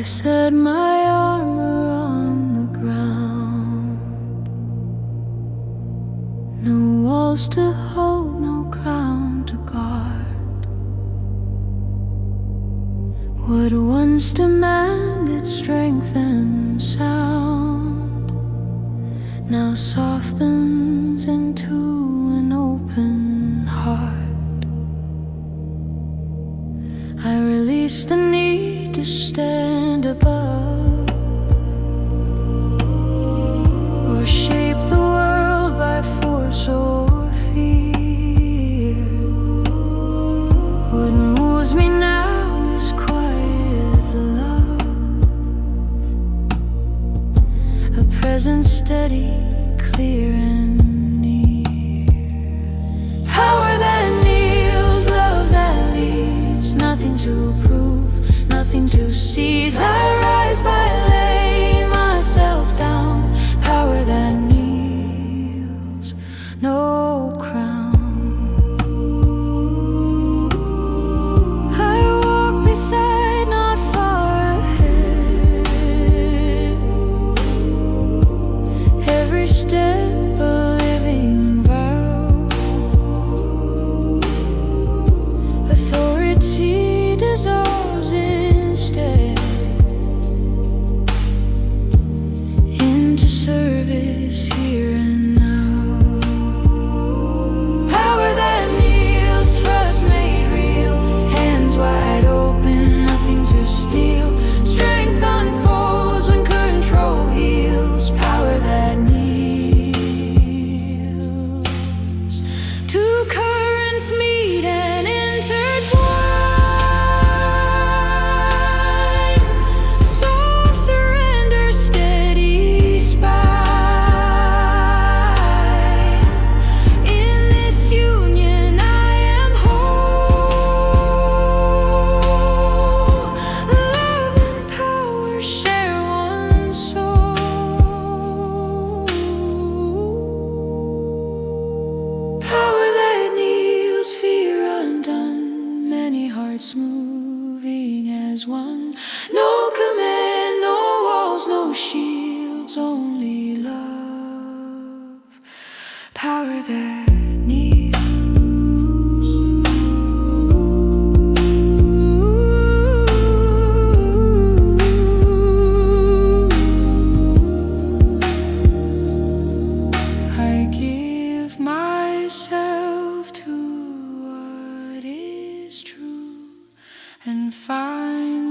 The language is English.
set my armor on the ground. No walls to hold, no crown to guard. What once demanded strength and sound now softens into an open heart. I release the need to stand above or shape the world by force or fear. What moves me now is quiet love, a presence steady, clear and near. Power that kneels, love that leads, nothing to prove, nothing to seize. I rise by lay myself down. Power that kneels, no crown. I walk beside, not far ahead. Every step a living vow. Authority dissolves instead into service here and now. Power that kneels, trust made real, hands wide open, nothing to steal. Strength unfolds when control heals. Power that kneels. Two currents meet and intertwine. Soul surrender, steady spine. In this union I am whole. Love and power share one soul. Power that kneels, fear undone, many hearts moving as one. No command, no walls, no shields, only love. Power that kneels. I give myself to what is true and find